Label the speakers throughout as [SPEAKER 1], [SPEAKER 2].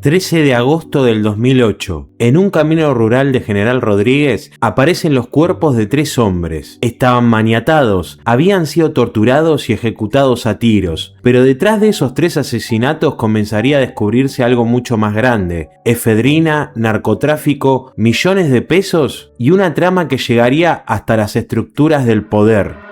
[SPEAKER 1] 13 de agosto del 2008. En un camino rural de General Rodríguez aparecen los cuerpos de 3 hombres. Estaban maniatados, habían sido torturados y ejecutados a tiros, pero detrás de esos 3 asesinatos comenzaría a descubrirse algo mucho más grande: efedrina, narcotráfico, millones de pesos y una trama que llegaría hasta las estructuras del poder.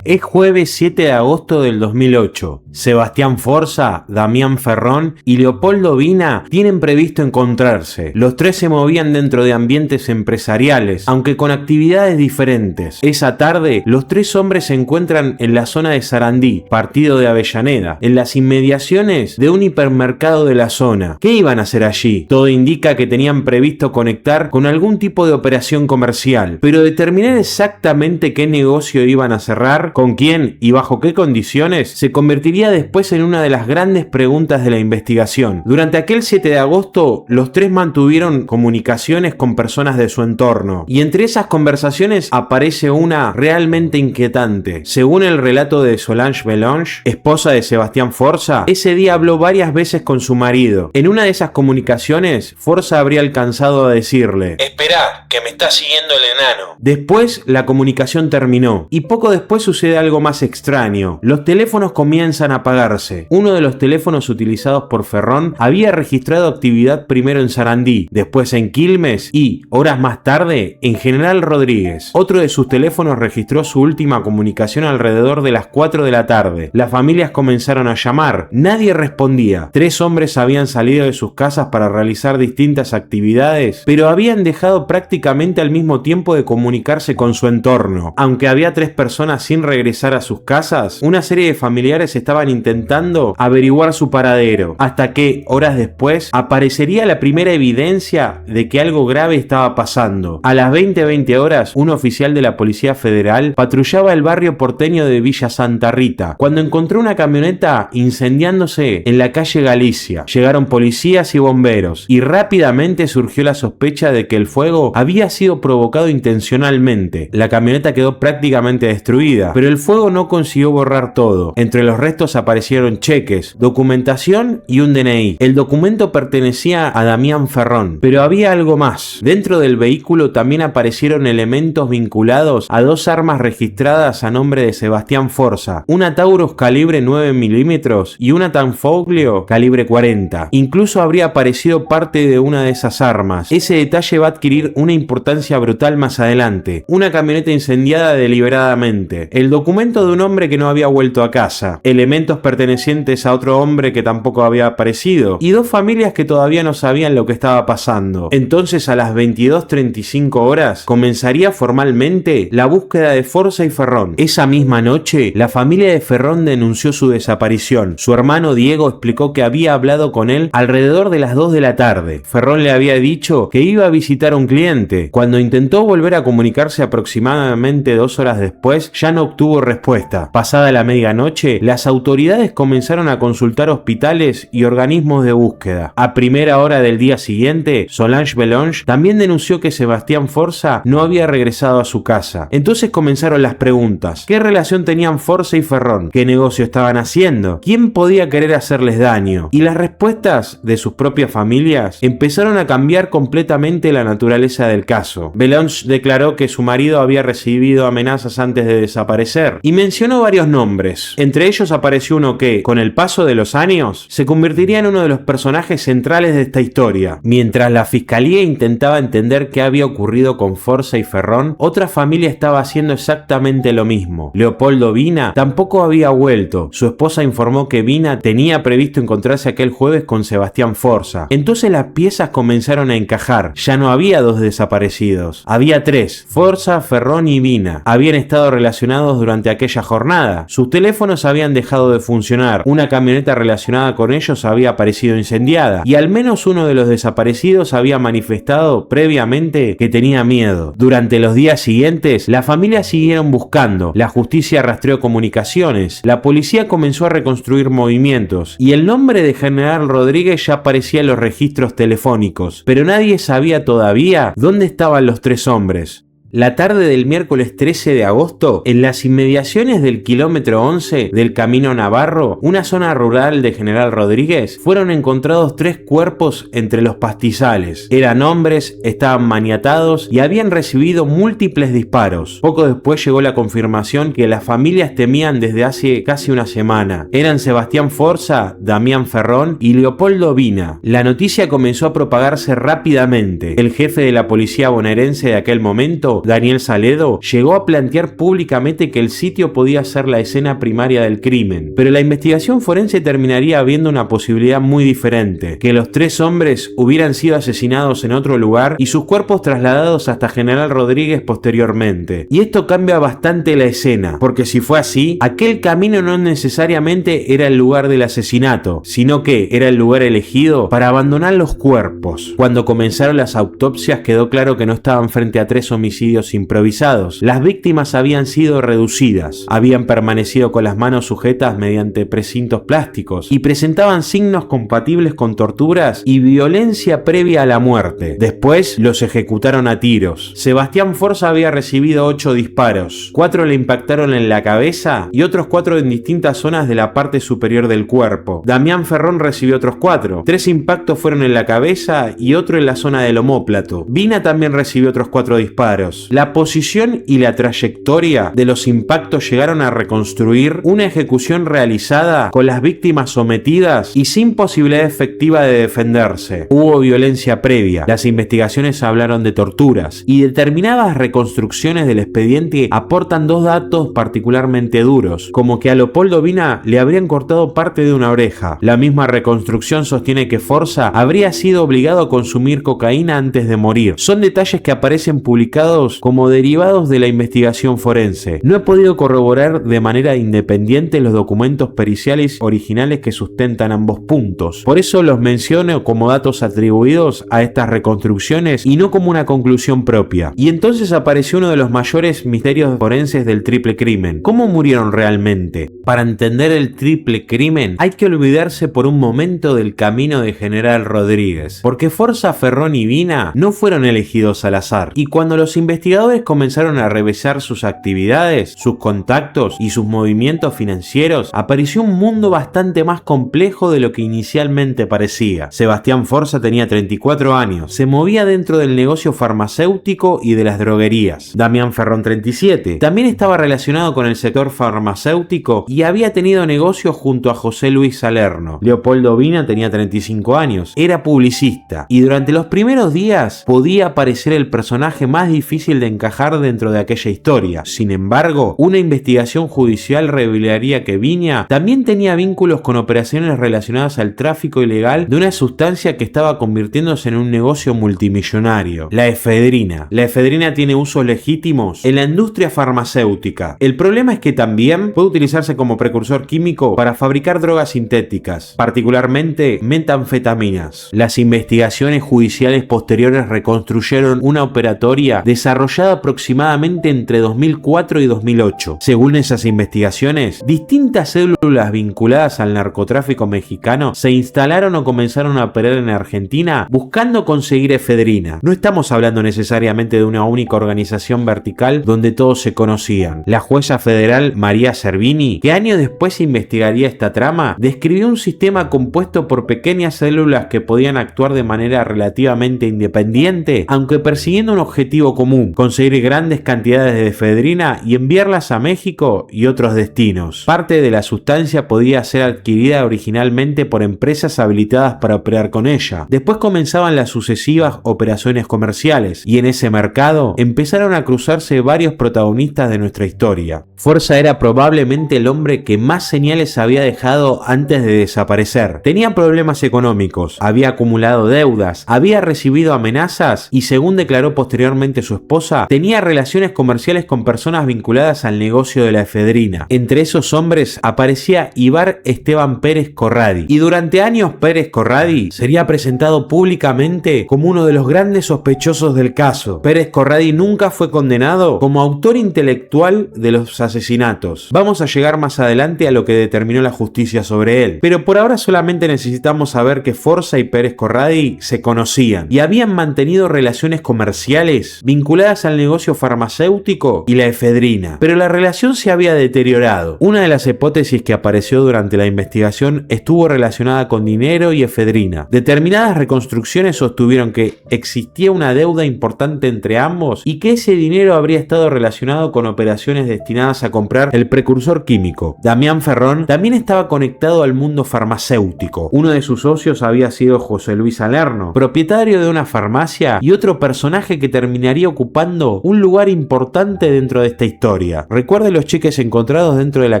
[SPEAKER 1] Es jueves 7 de agosto del 2008. Sebastián Forza, Damián Ferrón y Leopoldo Vina tienen previsto encontrarse. Los 3 se movían dentro de ambientes empresariales, aunque con actividades diferentes. Esa tarde, los 3 hombres se encuentran en la zona de Sarandí, partido de Avellaneda, en las inmediaciones de un hipermercado de la zona. ¿Qué iban a hacer allí? Todo indica que tenían previsto conectar con algún tipo de operación comercial, pero determinar exactamente qué negocio iban a cerrar, con quién y bajo qué condiciones, se convertiría después en una de las grandes preguntas de la investigación. Durante aquel 7 de agosto, los 3 mantuvieron comunicaciones con personas de su entorno, y entre esas conversaciones aparece una realmente inquietante. Según el relato de Solange Belonge, esposa de Sebastián Forza, ese día habló varias veces con su marido. En una de esas comunicaciones, Forza habría alcanzado a decirle:
[SPEAKER 2] "Esperá, que me está siguiendo el enano".
[SPEAKER 1] Después la comunicación terminó, y poco después sucede algo más extraño. Los teléfonos comienzan a apagarse. Uno de los teléfonos utilizados por Ferrón había registrado actividad primero en Sarandí, después en Quilmes y, horas más tarde, en General Rodríguez. Otro de sus teléfonos registró su última comunicación alrededor de las 4 de la tarde. Las familias comenzaron a llamar. Nadie respondía. 3 hombres habían salido de sus casas para realizar distintas actividades, pero habían dejado prácticamente al mismo tiempo de comunicarse con su entorno. Aunque había 3 personas sin regresar a sus casas, una serie de familiares estaban intentando averiguar su paradero, hasta que, horas después, aparecería la primera evidencia de que algo grave estaba pasando. A las 20:20 horas, un oficial de la Policía Federal patrullaba el barrio porteño de Villa Santa Rita, cuando encontró una camioneta incendiándose en la calle Galicia. Llegaron policías y bomberos, y rápidamente surgió la sospecha de que el fuego había sido provocado intencionalmente. La camioneta quedó prácticamente destruida, pero el fuego no consiguió borrar todo. Entre los restos aparecieron cheques, documentación y un DNI. El documento pertenecía a Damián Ferrón, pero había algo más. Dentro del vehículo también aparecieron elementos vinculados a 2 armas registradas a nombre de Sebastián Forza, una Taurus calibre 9 milímetros y una Tanfoglio calibre 40. Incluso habría aparecido parte de una de esas armas. Ese detalle va a adquirir una importancia brutal más adelante. Una camioneta incendiada deliberadamente. El documento de un hombre que no había vuelto a casa, elementos pertenecientes a otro hombre que tampoco había aparecido, y 2 familias que todavía no sabían lo que estaba pasando. Entonces, a las 22:35 horas comenzaría formalmente la búsqueda de Forza y Ferrón. Esa misma noche, la familia de Ferrón denunció su desaparición. Su hermano Diego explicó que había hablado con él alrededor de las 2 de la tarde. Ferrón le había dicho que iba a visitar a un cliente. Cuando intentó volver a comunicarse aproximadamente 2 horas después, ya no obtuvo respuesta. Pasada la medianoche, las autoridades comenzaron a consultar hospitales y organismos de búsqueda. A primera hora del día siguiente, Solange Belonge también denunció que Sebastián Forza no había regresado a su casa. Entonces comenzaron las preguntas. ¿Qué relación tenían Forza y Ferrón? ¿Qué negocio estaban haciendo? ¿Quién podía querer hacerles daño? Y las respuestas de sus propias familias empezaron a cambiar completamente la naturaleza del caso. Belonge declaró que su marido había recibido amenazas antes de desaparecer y mencionó varios nombres. Entre ellos apareció uno que, con el paso de los años, se convertiría en uno de los personajes centrales de esta historia. Mientras la fiscalía intentaba entender qué había ocurrido con Forza y Ferrón, otra familia estaba haciendo exactamente lo mismo. Leopoldo Vina tampoco había vuelto. Su esposa informó que Vina tenía previsto encontrarse aquel jueves con Sebastián Forza. Entonces las piezas comenzaron a encajar. Ya no había 2 desaparecidos. Había 3. Forza, Ferrón y Vina. Habían estado relacionados durante aquella jornada. Sus teléfonos habían dejado de funcionar. Una camioneta relacionada con ellos había aparecido incendiada. Y al menos uno de los desaparecidos había manifestado previamente que tenía miedo. Durante los días siguientes, las familias siguieron buscando. La justicia rastreó comunicaciones. La policía comenzó a reconstruir movimientos. Y el nombre de General Rodríguez ya aparecía en los registros telefónicos. Pero nadie sabía todavía dónde estaban los 3 hombres. La tarde del miércoles 13 de agosto, en las inmediaciones del kilómetro 11 del Camino Navarro, una zona rural de General Rodríguez, fueron encontrados 3 cuerpos entre los pastizales. Eran hombres, estaban maniatados y habían recibido múltiples disparos. Poco después llegó la confirmación que las familias temían desde hace casi una semana. Eran Sebastián Forza, Damián Ferrón y Leopoldo Vina. La noticia comenzó a propagarse rápidamente. El jefe de la policía bonaerense de aquel momento, Daniel Saledo, llegó a plantear públicamente que el sitio podía ser la escena primaria del crimen. Pero la investigación forense terminaría viendo una posibilidad muy diferente: que los 3 hombres hubieran sido asesinados en otro lugar y sus cuerpos trasladados hasta General Rodríguez posteriormente. Y esto cambia bastante la escena, porque si fue así, aquel camino no necesariamente era el lugar del asesinato, sino que era el lugar elegido para abandonar los cuerpos. Cuando comenzaron las autopsias quedó claro que no estaban frente a 3 homicidios improvisados. Las víctimas habían sido reducidas, habían permanecido con las manos sujetas mediante precintos plásticos y presentaban signos compatibles con torturas y violencia previa a la muerte. Después los ejecutaron a tiros. Sebastián Forza había recibido 8 disparos, 4 le impactaron en la cabeza y otros 4 en distintas zonas de la parte superior del cuerpo. Damián Ferrón recibió otros 4, 3 impactos fueron en la cabeza y otro en la zona del omóplato. Vina también recibió otros 4 disparos. La posición y la trayectoria de los impactos llegaron a reconstruir una ejecución realizada con las víctimas sometidas y sin posibilidad efectiva de defenderse. Hubo violencia previa. Las investigaciones hablaron de torturas y determinadas reconstrucciones del expediente aportan 2 datos particularmente duros, como que a Leopoldo Vina le habrían cortado parte de una oreja. La misma reconstrucción sostiene que Forza habría sido obligado a consumir cocaína antes de morir. Son detalles que aparecen publicados como derivados de la investigación forense. No he podido corroborar de manera independiente los documentos periciales originales que sustentan ambos puntos. Por eso los menciono como datos atribuidos a estas reconstrucciones y no como una conclusión propia. Y entonces apareció uno de los mayores misterios forenses del triple crimen. ¿Cómo murieron realmente? Para entender el triple crimen hay que olvidarse por un momento del camino de General Rodríguez, porque Forza, Ferrón y Vina no fueron elegidos al azar. Y cuando los investigadores comenzaron a revisar sus actividades, sus contactos y sus movimientos financieros, apareció un mundo bastante más complejo de lo que inicialmente parecía. Sebastián Forza tenía 34 años, se movía dentro del negocio farmacéutico y de las droguerías. Damián Ferrón, 37, también estaba relacionado con el sector farmacéutico y había tenido negocios junto a José Luis Salerno. Leopoldo Vina tenía 35 años, era publicista y durante los primeros días podía parecer el personaje más difícil de encajar dentro de aquella historia. Sin embargo, una investigación judicial revelaría que Vina también tenía vínculos con operaciones relacionadas al tráfico ilegal de una sustancia que estaba convirtiéndose en un negocio multimillonario: la efedrina. La efedrina tiene usos legítimos en la industria farmacéutica. El problema es que también puede utilizarse como precursor químico para fabricar drogas sintéticas, particularmente metanfetaminas. Las investigaciones judiciales posteriores reconstruyeron una operatoria desarrollada aproximadamente entre 2004 y 2008. Según esas investigaciones, distintas células vinculadas al narcotráfico mexicano se instalaron o comenzaron a operar en Argentina buscando conseguir efedrina. No estamos hablando necesariamente de una única organización vertical donde todos se conocían. La jueza federal María Servini, que años después investigaría esta trama, describió un sistema compuesto por pequeñas células que podían actuar de manera relativamente independiente, aunque persiguiendo un objetivo común: conseguir grandes cantidades de efedrina y enviarlas a México y otros destinos. Parte de la sustancia podía ser adquirida originalmente por empresas habilitadas para operar con ella. Después comenzaban las sucesivas operaciones comerciales y en ese mercado empezaron a cruzarse varios protagonistas de nuestra historia. Forza era probablemente el hombre que más señales había dejado antes de desaparecer. Tenía problemas económicos, había acumulado deudas, había recibido amenazas y, según declaró posteriormente su esposa, tenía relaciones comerciales con personas vinculadas al negocio de la efedrina. Entre esos hombres aparecía Ibar Esteban Pérez Corradi, y durante años Pérez Corradi sería presentado públicamente como uno de los grandes sospechosos del caso. Pérez Corradi nunca fue condenado como autor intelectual de los asesinatos. Vamos a llegar más adelante a lo que determinó la justicia sobre él, pero por ahora solamente necesitamos saber que Forza y Pérez Corradi se conocían y habían mantenido relaciones comerciales vinculadas vinculadas al negocio farmacéutico y la efedrina, pero la relación se había deteriorado. Una de las hipótesis que apareció durante la investigación estuvo relacionada con dinero y efedrina. Determinadas reconstrucciones sostuvieron que existía una deuda importante entre ambos y que ese dinero habría estado relacionado con operaciones destinadas a comprar el precursor químico. Damián Ferrón también estaba conectado al mundo farmacéutico. Uno de sus socios había sido José Luis Salerno, propietario de una farmacia y otro personaje que terminaría ocupando un lugar importante dentro de esta historia. Recuerde los cheques encontrados dentro de la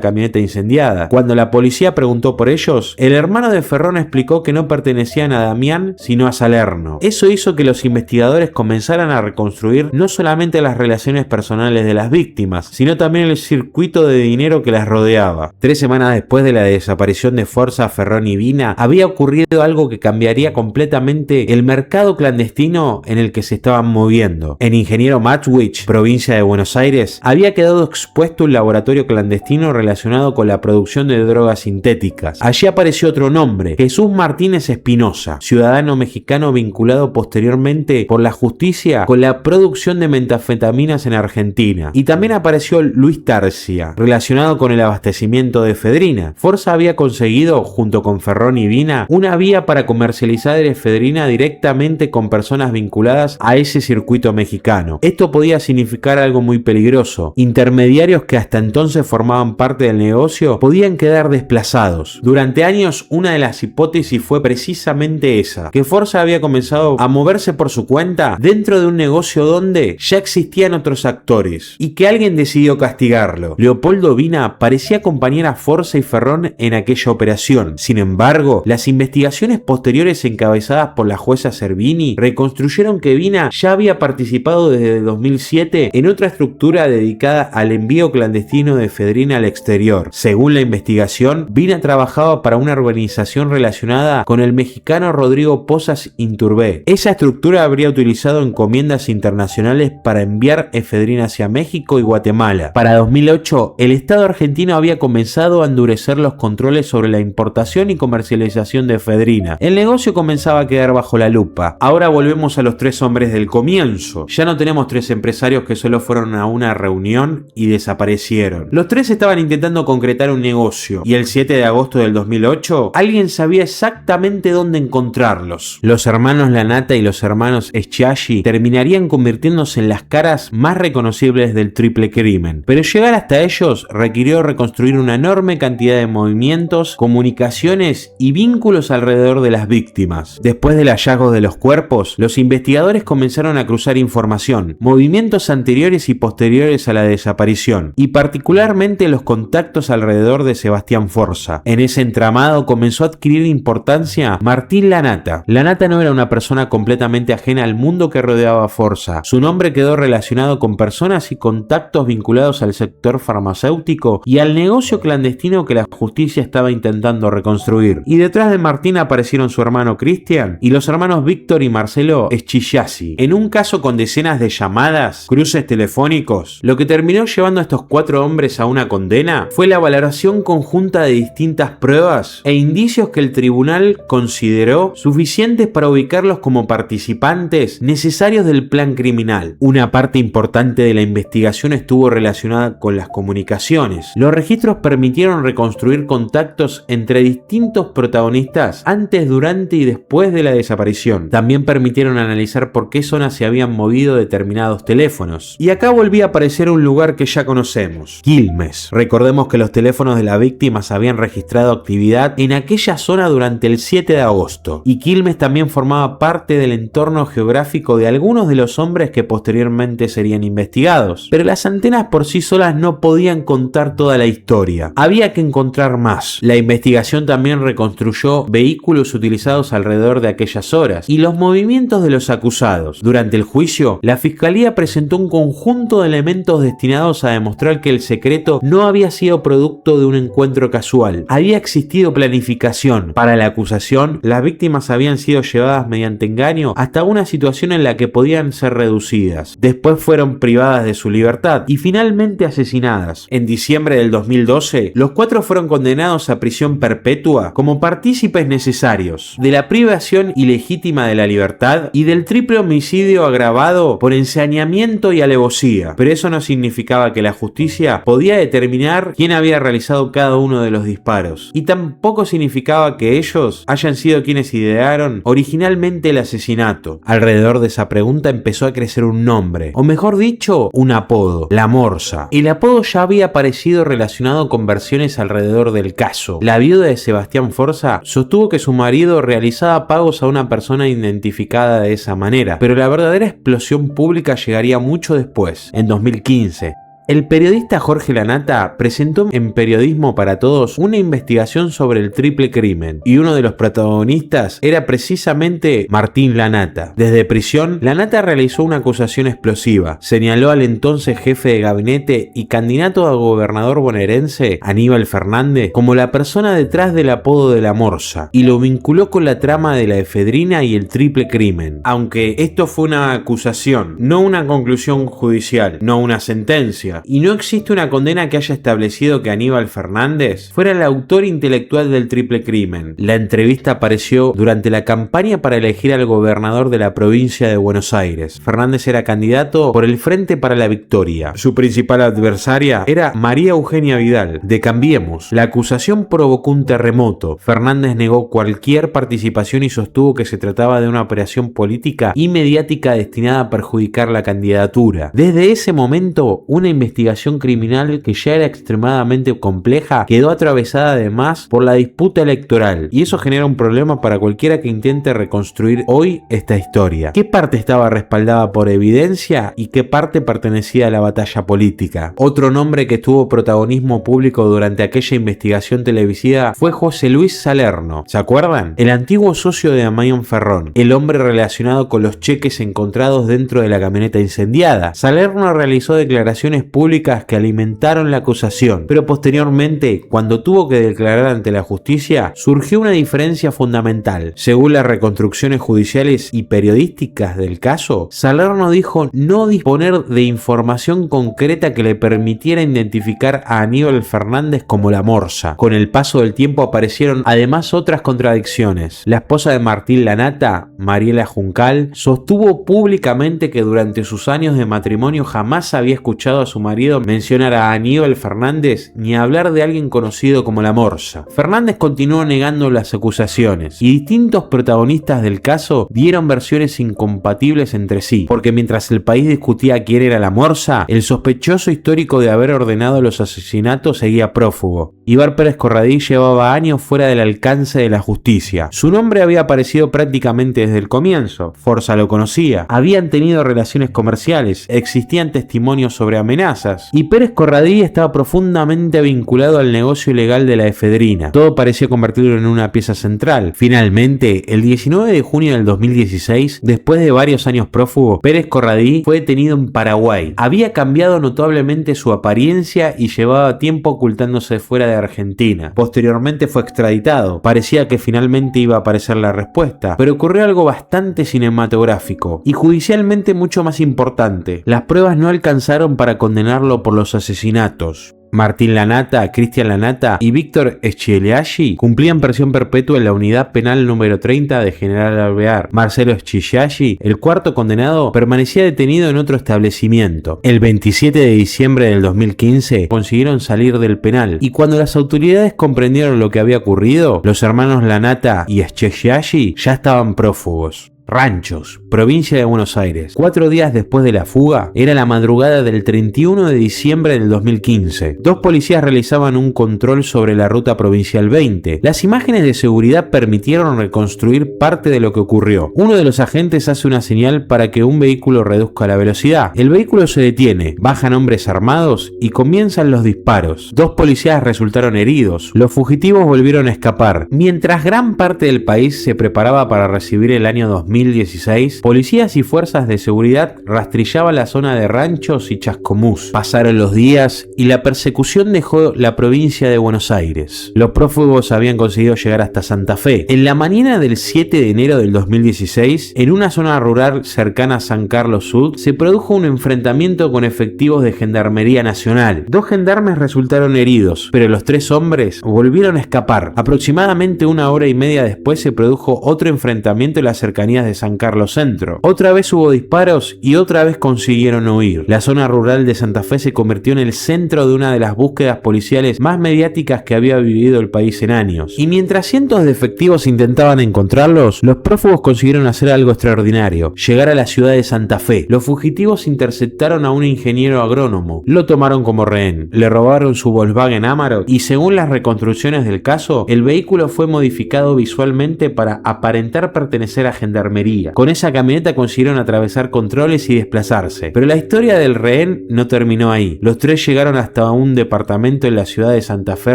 [SPEAKER 1] camioneta incendiada. Cuando la policía preguntó por ellos, el hermano de Ferrón explicó que no pertenecían a Damián sino a Salerno. Eso hizo que los investigadores comenzaran a reconstruir no solamente las relaciones personales de las víctimas, sino también el circuito de dinero que las rodeaba. 3 semanas después de la desaparición de Forza, Ferrón y Vina, había ocurrido algo que cambiaría completamente el mercado clandestino en el que se estaban moviendo. En Ingeniero Matwich, provincia de Buenos Aires, había quedado expuesto un laboratorio clandestino relacionado con la producción de drogas sintéticas. Allí apareció otro nombre, Jesús Martínez Espinosa, ciudadano mexicano vinculado posteriormente por la justicia con la producción de metanfetaminas en Argentina. Y también apareció Luis Tarcia, relacionado con el abastecimiento de efedrina. Forza había conseguido, junto con Ferrón y Vina, una vía para comercializar efedrina directamente con personas vinculadas a ese circuito mexicano. Esto podía significar algo muy peligroso. Intermediarios que hasta entonces formaban parte del negocio podían quedar desplazados. Durante años, una de las hipótesis fue precisamente esa, que Forza había comenzado a moverse por su cuenta dentro de un negocio donde ya existían otros actores y que alguien decidió castigarlo. Leopoldo Vina parecía acompañar a Forza y Ferrón en aquella operación. Sin embargo, las investigaciones posteriores encabezadas por la jueza Servini reconstruyeron que Vina ya había participado desde 2007 en otra estructura dedicada al envío clandestino de efedrina al exterior. Según la investigación, Vina trabajaba para una organización relacionada con el mexicano Rodrigo Pozas Inturbé. Esa estructura habría utilizado encomiendas internacionales para enviar efedrina hacia México y Guatemala. Para 2008, el Estado argentino había comenzado a endurecer los controles sobre la importación y comercialización de efedrina. El negocio comenzaba a quedar bajo la lupa. Ahora volvemos a los 3 hombres del comienzo. Ya no tenemos 3 empresarios que solo fueron a una reunión y desaparecieron. Los 3 estaban intentando concretar un negocio y el 7 de agosto del 2008 alguien sabía exactamente dónde encontrarlos. Los hermanos Lanata y los hermanos Schiaggi terminarían convirtiéndose en las caras más reconocibles del triple crimen. Pero llegar hasta ellos requirió reconstruir una enorme cantidad de movimientos, comunicaciones y vínculos alrededor de las víctimas. Después del hallazgo de los cuerpos, los investigadores comenzaron a cruzar información, movimientos anteriores y posteriores a la desaparición, y particularmente los contactos alrededor de Sebastián Forza. En ese entramado comenzó a adquirir importancia Martín Lanata. Lanata no era una persona completamente ajena al mundo que rodeaba a Forza. Su nombre quedó relacionado con personas y contactos vinculados al sector farmacéutico y al negocio clandestino que la justicia estaba intentando reconstruir. Y detrás de Martín aparecieron su hermano Cristian y los hermanos Víctor y Marcelo Schiaggi. En un caso con decenas de llamadas, cruces telefónicos, lo que terminó llevando a estos 4 hombres a una condena fue la valoración conjunta de distintas pruebas e indicios que el tribunal consideró suficientes para ubicarlos como participantes necesarios del plan criminal. Una parte importante de la investigación estuvo relacionada con las comunicaciones. Los registros permitieron reconstruir contactos entre distintos protagonistas antes, durante y después de la desaparición. También permitieron analizar por qué zonas se habían movido determinados teléfonos. Y acá volvía a aparecer un lugar que ya conocemos, Quilmes. Recordemos que los teléfonos de las víctimas habían registrado actividad en aquella zona durante el 7 de agosto. Y Quilmes también formaba parte del entorno geográfico de algunos de los hombres que posteriormente serían investigados. Pero las antenas por sí solas no podían contar toda la historia. Había que encontrar más. La investigación también reconstruyó vehículos utilizados alrededor de aquellas horas y los movimientos de los acusados. Durante el juicio, la fiscalía presentó un conjunto de elementos destinados a demostrar que el secreto no había sido producto de un encuentro casual. Había existido planificación. Para la acusación, las víctimas habían sido llevadas mediante engaño hasta una situación en la que podían ser reducidas. Después fueron privadas de su libertad y finalmente asesinadas. En diciembre del 2012, los 4 fueron condenados a prisión perpetua como partícipes necesarios de la privación ilegítima de la libertad y del triple homicidio agravado por por ensañamiento y alevosía, pero eso no significaba que la justicia podía determinar quién había realizado cada uno de los disparos, y tampoco significaba que ellos hayan sido quienes idearon originalmente el asesinato. Alrededor de esa pregunta empezó a crecer un nombre, o mejor dicho, un apodo: La Morsa. El apodo ya había aparecido relacionado con versiones alrededor del caso. La viuda de Sebastián Forza sostuvo que su marido realizaba pagos a una persona identificada de esa manera, pero la verdadera explosión pública llegaría mucho después, en 2015. El periodista Jorge Lanata presentó en Periodismo para Todos una investigación sobre el triple crimen, y uno de los protagonistas era precisamente Martín Lanata. Desde prisión, Lanata realizó una acusación explosiva. Señaló al entonces jefe de gabinete y candidato a gobernador bonaerense, Aníbal Fernández, como la persona detrás del apodo de La Morsa, y lo vinculó con la trama de la efedrina y el triple crimen. Aunque esto fue una acusación, no una conclusión judicial, no una sentencia, y no existe una condena que haya establecido que Aníbal Fernández fuera el autor intelectual del triple crimen. La entrevista apareció durante la campaña para elegir al gobernador de la provincia de Buenos Aires. Fernández era candidato por el Frente para la Victoria. Su principal adversaria era María Eugenia Vidal, de Cambiemos. La acusación provocó un terremoto. Fernández negó cualquier participación y sostuvo que se trataba de una operación política y mediática destinada a perjudicar la candidatura. Desde ese momento, una investigación criminal que ya era extremadamente compleja quedó atravesada además por la disputa electoral, y eso genera un problema para cualquiera que intente reconstruir hoy esta historia. ¿Qué parte estaba respaldada por evidencia y qué parte pertenecía a la batalla política? Otro nombre que tuvo protagonismo público durante aquella investigación televisiva fue José Luis Salerno. ¿Se acuerdan? El antiguo socio de Damián Ferrón, el hombre relacionado con los cheques encontrados dentro de la camioneta incendiada. Salerno realizó declaraciones públicas que alimentaron la acusación, pero posteriormente, cuando tuvo que declarar ante la justicia, surgió una diferencia fundamental. Según las reconstrucciones judiciales y periodísticas del caso, Salerno dijo no disponer de información concreta que le permitiera identificar a Aníbal Fernández como La Morsa. Con el paso del tiempo aparecieron además otras contradicciones. La esposa de Martín Lanata, Mariela Juncal, sostuvo públicamente que durante sus años de matrimonio jamás había escuchado a su marido mencionar a Aníbal Fernández ni hablar de alguien conocido como La Morsa. Fernández continuó negando las acusaciones, y distintos protagonistas del caso dieron versiones incompatibles entre sí, porque mientras el país discutía quién era La Morsa, el sospechoso histórico de haber ordenado los asesinatos seguía prófugo. Ibar Pérez Corradí llevaba años fuera del alcance de la justicia. Su nombre había aparecido prácticamente desde el comienzo. Forza lo conocía, habían tenido relaciones comerciales, existían testimonios sobre amenazas, y Pérez Corradí estaba profundamente vinculado al negocio ilegal de la efedrina. Todo parecía convertirlo en una pieza central. Finalmente, el 19 de junio del 2016, después de varios años prófugo, Pérez Corradí fue detenido en Paraguay. Había cambiado notablemente su apariencia y llevaba tiempo ocultándose fuera de Argentina. Posteriormente fue extraditado. Parecía que finalmente iba a aparecer la respuesta, pero ocurrió algo bastante cinematográfico y judicialmente mucho más importante. Las pruebas no alcanzaron para condenarlo por los asesinatos. Martín Lanata, Cristian Lanata y Víctor Schillaci cumplían prisión perpetua en la unidad penal número 30 de General Alvear. Marcelo Schillaci, el cuarto condenado, permanecía detenido en otro establecimiento. El 27 de diciembre del 2015 consiguieron salir del penal, y cuando las autoridades comprendieron lo que había ocurrido, los hermanos Lanata y Schillaci ya estaban prófugos. Ranchos, provincia de Buenos Aires. 4 días después de la fuga, era la madrugada del 31 de diciembre del 2015. Dos policías realizaban un control sobre la ruta provincial 20. Las imágenes de seguridad permitieron reconstruir parte de lo que ocurrió. Uno de los agentes hace una señal para que un vehículo reduzca la velocidad. El vehículo se detiene, bajan hombres armados y comienzan los disparos. 2 policías resultaron heridos. Los fugitivos volvieron a escapar. Mientras gran parte del país se preparaba para recibir el año 2016, policías y fuerzas de seguridad rastrillaban la zona de Ranchos y Chascomús. Pasaron los días y la persecución dejó la provincia de Buenos Aires. Los prófugos habían conseguido llegar hasta Santa Fe. En la mañana del 7 de enero del 2016, en una zona rural cercana a San Carlos Sud, se produjo un enfrentamiento con efectivos de Gendarmería Nacional. 2 gendarmes resultaron heridos, pero los 3 hombres volvieron a escapar. Aproximadamente 1 hora y media después se produjo otro enfrentamiento en la cercanía cercanías de San Carlos Centro. Otra vez hubo disparos y otra vez consiguieron huir. La zona rural de Santa Fe se convirtió en el centro de una de las búsquedas policiales más mediáticas que había vivido el país en años. Y mientras cientos de efectivos intentaban encontrarlos, los prófugos consiguieron hacer algo extraordinario: llegar a la ciudad de Santa Fe. Los fugitivos interceptaron a un ingeniero agrónomo, lo tomaron como rehén, le robaron su Volkswagen Amarok y, según las reconstrucciones del caso, el vehículo fue modificado visualmente para aparentar pertenecer a Gendarmería. Con esa camioneta consiguieron atravesar controles y desplazarse. Pero la historia del rehén no terminó ahí. Los tres llegaron hasta un departamento en la ciudad de Santa Fe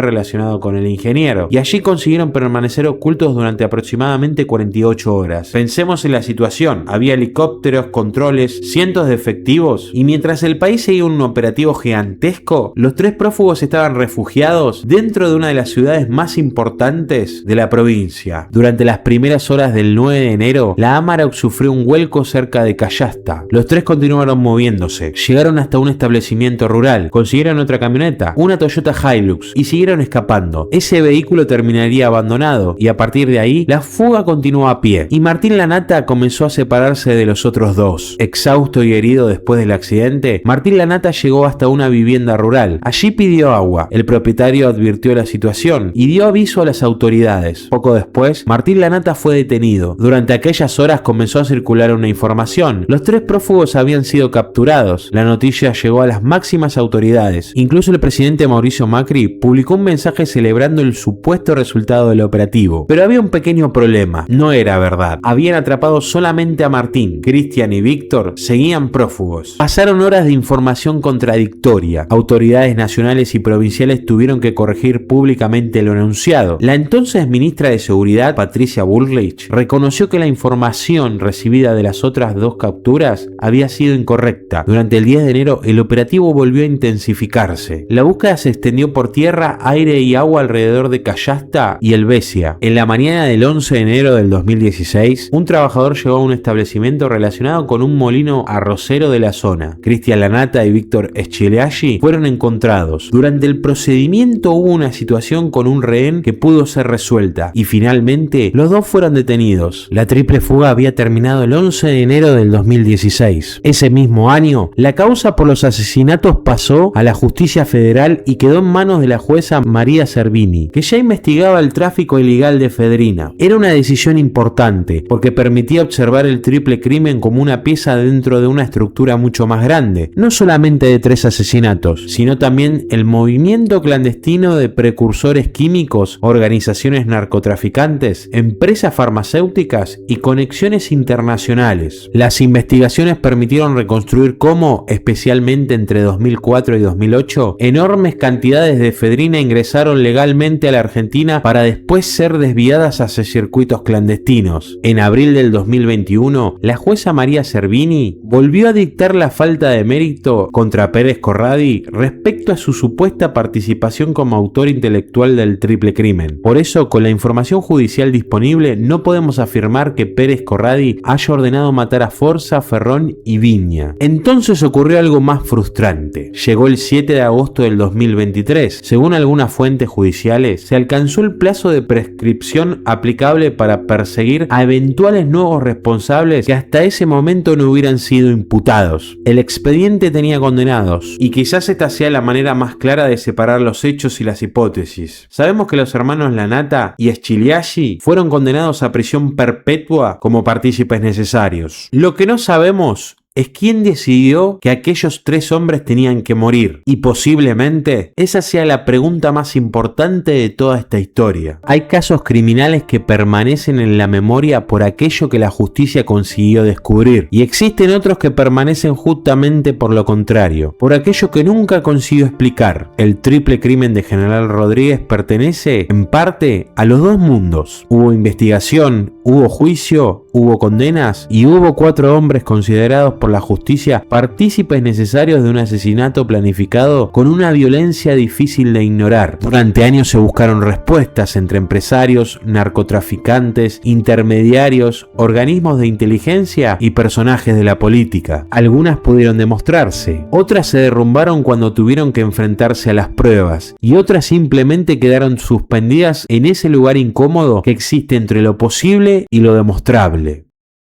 [SPEAKER 1] relacionado con el ingeniero, y allí consiguieron permanecer ocultos durante aproximadamente 48 horas. Pensemos en la situación: había helicópteros, controles, cientos de efectivos, y mientras el país seguía un operativo gigantesco, los tres prófugos estaban refugiados dentro de una de las ciudades más importantes de la provincia. Durante las primeras horas del 9 de enero, la Amarok sufrió un vuelco cerca de Cayasta. Los tres continuaron moviéndose, llegaron hasta un establecimiento rural, consiguieron otra camioneta, una Toyota Hilux, y siguieron escapando. Ese vehículo terminaría abandonado, y a partir de ahí, la fuga continuó a pie, y Martín Lanata comenzó a separarse de los otros dos. Exhausto y herido después del accidente, Martín Lanata llegó hasta una vivienda rural. Allí pidió agua. El propietario advirtió la situación y dio aviso a las autoridades. Poco después, Martín Lanata fue detenido. Durante aquellas horas comenzó a circular una información: los tres prófugos habían sido capturados. La noticia llegó a las máximas autoridades. Incluso el presidente Mauricio Macri publicó un mensaje celebrando el supuesto resultado del operativo. Pero había un pequeño problema: no era verdad. Habían atrapado solamente a Martín. Cristian y Víctor seguían prófugos. Pasaron horas de información contradictoria. Autoridades nacionales y provinciales tuvieron que corregir públicamente lo anunciado. La entonces ministra de Seguridad, Patricia Bullrich, reconoció que la información recibida de las otras dos capturas había sido incorrecta. Durante el 10 de enero, el operativo volvió a intensificarse. La búsqueda se extendió por tierra, aire y agua alrededor de Cayasta y Helvecia. En la mañana del 11 de enero del 2016, un trabajador llegó a un establecimiento relacionado con un molino arrocero de la zona. Cristian Lanata y Víctor Schillaci fueron encontrados. Durante el procedimiento hubo una situación con un rehén que pudo ser resuelta, y finalmente los dos fueron detenidos. La triple fuga había terminado el 11 de enero del 2016. Ese mismo año, la causa por los asesinatos pasó a la justicia federal y quedó en manos de la jueza María Servini, que ya investigaba el tráfico ilegal de efedrina. Era una decisión importante porque permitía observar el triple crimen como una pieza dentro de una estructura mucho más grande, no solamente de tres asesinatos, sino también el movimiento clandestino de precursores químicos, organizaciones narcotraficantes, empresas farmacéuticas y conexiones internacionales. Las investigaciones permitieron reconstruir cómo, especialmente entre 2004 y 2008, enormes cantidades de efedrina ingresaron legalmente a la Argentina para después ser desviadas hacia circuitos clandestinos. En abril del 2021, la jueza María Servini volvió a dictar la falta de mérito contra Pérez Corradi respecto a su supuesta participación como autor intelectual del triple crimen. Por eso, con la información judicial disponible, no podemos afirmar que Pérez Corradi haya ordenado matar a Forza, Ferrón y Viña. Entonces ocurrió algo más frustrante. Llegó el 7 de agosto del 2023. Según algunas fuentes judiciales, se alcanzó el plazo de prescripción aplicable para perseguir a eventuales nuevos responsables que hasta ese momento no hubieran sido imputados. El expediente tenía condenados, y quizás esta sea la manera más clara de separar los hechos y las hipótesis. Sabemos que los hermanos Lanata y Schillaci fueron condenados a prisión perpetua como partícipes necesarios. Lo que no sabemos es quién decidió que aquellos tres hombres tenían que morir, y posiblemente esa sea la pregunta más importante de toda esta historia. Hay casos criminales que permanecen en la memoria por aquello que la justicia consiguió descubrir, y existen otros que permanecen justamente por lo contrario, por aquello que nunca consiguió explicar. El triple crimen de General Rodríguez pertenece en parte a los dos mundos. Hubo investigación, hubo juicio, hubo condenas y hubo 4 hombres considerados por la justicia partícipes necesarios de un asesinato planificado con una violencia difícil de ignorar. Durante años se buscaron respuestas entre empresarios, narcotraficantes, intermediarios, organismos de inteligencia y personajes de la política. Algunas pudieron demostrarse, otras se derrumbaron cuando tuvieron que enfrentarse a las pruebas, y otras simplemente quedaron suspendidas en ese lugar incómodo que existe entre lo posible y lo demostrable.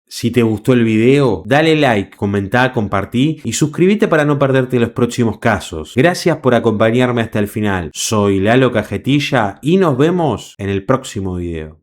[SPEAKER 1] Si te gustó el video, dale like, comentá, compartí y suscríbete para no perderte los próximos casos. Gracias por acompañarme hasta el final. Soy Lalo Cajetilla y nos vemos en el próximo video.